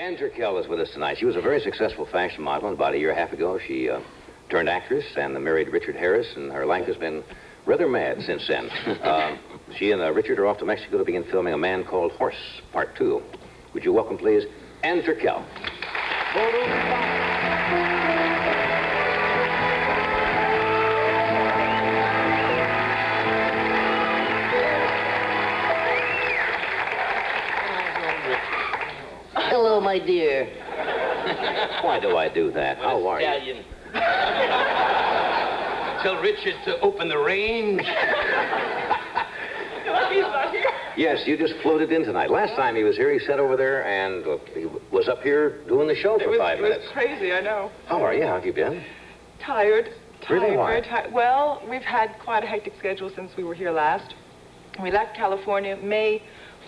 Ann Turkel is with us tonight. She was a very successful fashion model, and about a year and a half ago, she turned actress and married Richard Harris, and her life has been rather mad since then. She and Richard are off to Mexico to begin filming A Man Called Horse, Part 2. Would you welcome, please, Ann Turkel. Hello, my dear. Why do I do that? How are you? Tell Richard to open the range. Yes, you just floated in tonight. Last time he was here, he sat over there and he was up here doing the show for 5 minutes. It was crazy, I know. How are you? How have you been? Tired. Really? Why? Very tired. Well, we've had quite a hectic schedule since we were here last. We left California May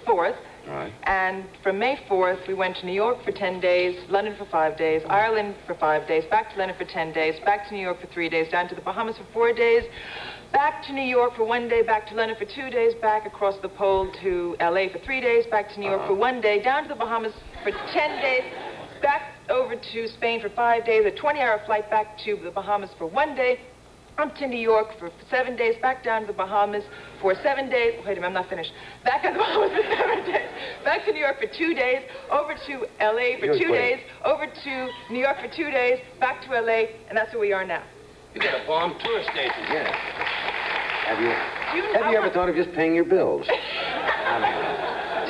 4th. Right. And from May 4th, we went to New York for 10 days, London for 5 days, Ireland for 5 days, back to London for 10 days, back to New York for 3 days, down to the Bahamas for 4 days, back to New York for 1 day, back to London for 2 days, back across the pole to LA for 3 days, back to New York for 1 day, down to the Bahamas for 10 days, back over to Spain for 5 days, a 20-hour flight back to the Bahamas for 1 day, up to New York for 7 days, back down to the Bahamas for 7 days. Wait a minute, I'm not finished. Back to the Bahamas for 7 days, back to New York for 2 days, over to LA for 2 days, over to New York for 2 days, back to LA, and that's where we are now. You got a bomb tourist station. Yes. Have you ever thought of just paying your bills? Do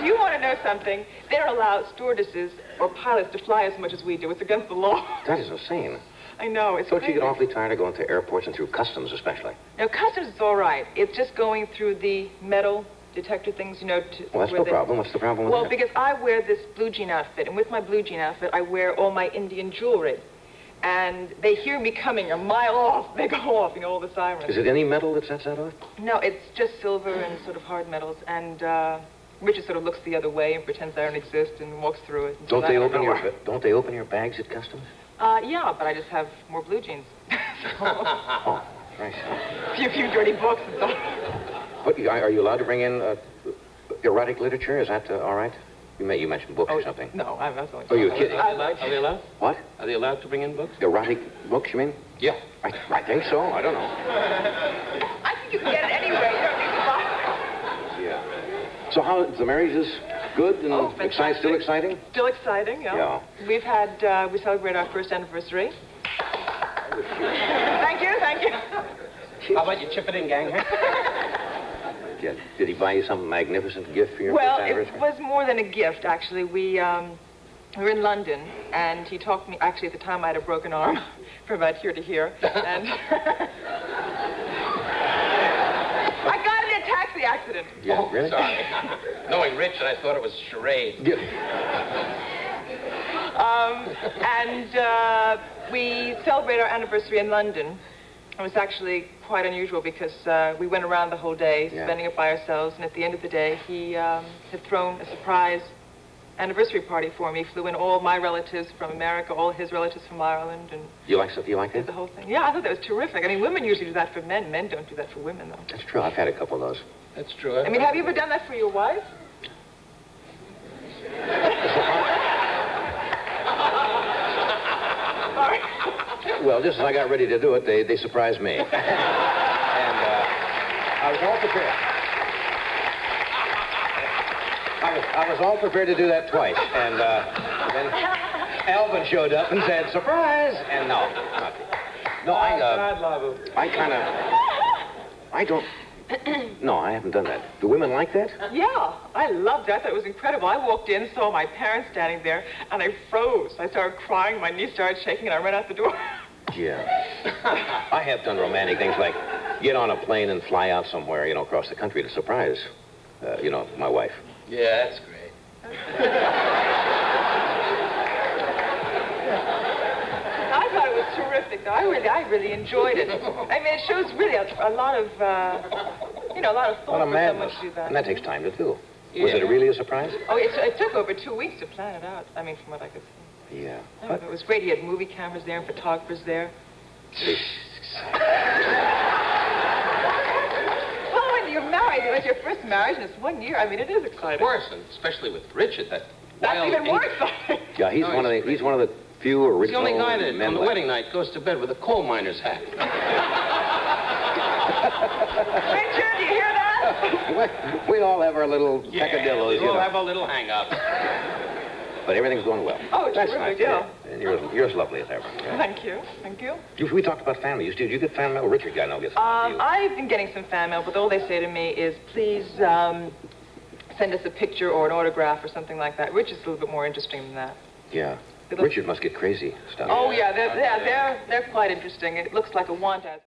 you want to know something? They're allowed stewardesses or pilots to fly as much as we do. It's against the law. That is insane. I know, it's Don't crazy. you get awfully tired of going through airports and through customs, especially? No, customs is all right. It's just going through the metal detector things, you know. Well, that's no problem. What's the problem with Well, that? because I wear this blue jean outfit, and with my blue jean outfit, I wear all my Indian jewelry. And they hear me coming a mile off. They go off, you know, all the sirens. Is it any metal that sets that off? No, it's just silver and sort of hard metals. And Richard sort of looks the other way and pretends I don't exist and walks through it. Don't they open your bags at customs? Yeah, but I just have more blue jeans. Oh, nice. A few dirty books and stuff. But are you allowed to bring in erotic literature? Is that all right? You mentioned books or something. No, I was only... Oh, you're kidding. Are they allowed? What? Are they allowed to bring in books? Erotic books, you mean? Yeah. I think so. I don't know. I think you can get it anyway. You don't need to buy it. Yeah. So how, the marriage is good and still exciting? Still exciting, yeah. Yeah. We celebrated our first anniversary. Thank you. How about you chip it in, gang? Yeah. Did he buy you some magnificent gift for your first anniversary? Well, it was more than a gift, actually. We were in London, and he talked to me, actually, at the time I had a broken arm from about here to here, and I got in a taxi accident. Yeah, Oh, really? Sorry. Knowing Richard, I thought it was charade. Yeah. We celebrated our anniversary in London. It was actually quite unusual because we went around the whole day, spending it by ourselves, and at the end of the day, he had thrown a surprise anniversary party for me. Flew in all my relatives from America, all his relatives from Ireland, and You like did that? the whole thing. Yeah, I thought that was terrific. I mean, women usually do that for men. Men don't do that for women, though. That's true. I've had a couple of those. That's true. I mean, have you ever done that for your wife? Well, just as I got ready to do it, they surprised me. And I was all prepared. I was all prepared to do that twice. And then Alvin showed up and said, surprise! And no, no, I haven't done that. Do women like that? Yeah, I loved it. I thought it was incredible. I walked in, saw my parents standing there, and I froze. I started crying, my knees started shaking, and I ran out the door. Yeah. I have done romantic things like get on a plane and fly out somewhere, across the country to surprise, my wife. Yeah, that's great. I thought it was terrific, though. I really enjoyed it. I mean, it shows really a lot of, a lot of thought for someone to do that. And that takes time to do. Yeah. Was it really a surprise? Oh, it took over 2 weeks to plan it out. I mean, from what I could see. Yeah. No, it was great. He had movie cameras there and photographers there. Well, when you're married, it was your first marriage, and it's 1 year. I mean, it is exciting. Of course, and especially with Richard, that That's wild even ink. worse, I think. Yeah, he's No, one of the he's he's one of the few He's the original only guy that, men on the left. wedding night, goes to bed with a coal miner's hat. Richard, you hear that? We all have our little peccadillos, we you all know. have a little hang-up. But everything's going well. Oh, That's terrific, nice. yeah. And you're as lovely as ever. Yeah. Thank you. Thank you. We talked about family. Did you get fan mail? Richard, I know, gets fan mail. I've been getting some fan mail, but all they say to me is, please send us a picture or an autograph or something like that. Richard's a little bit more interesting than that. Yeah. They look- Richard must get crazy stuff. Oh, yeah, they're quite interesting. It looks like a want ad.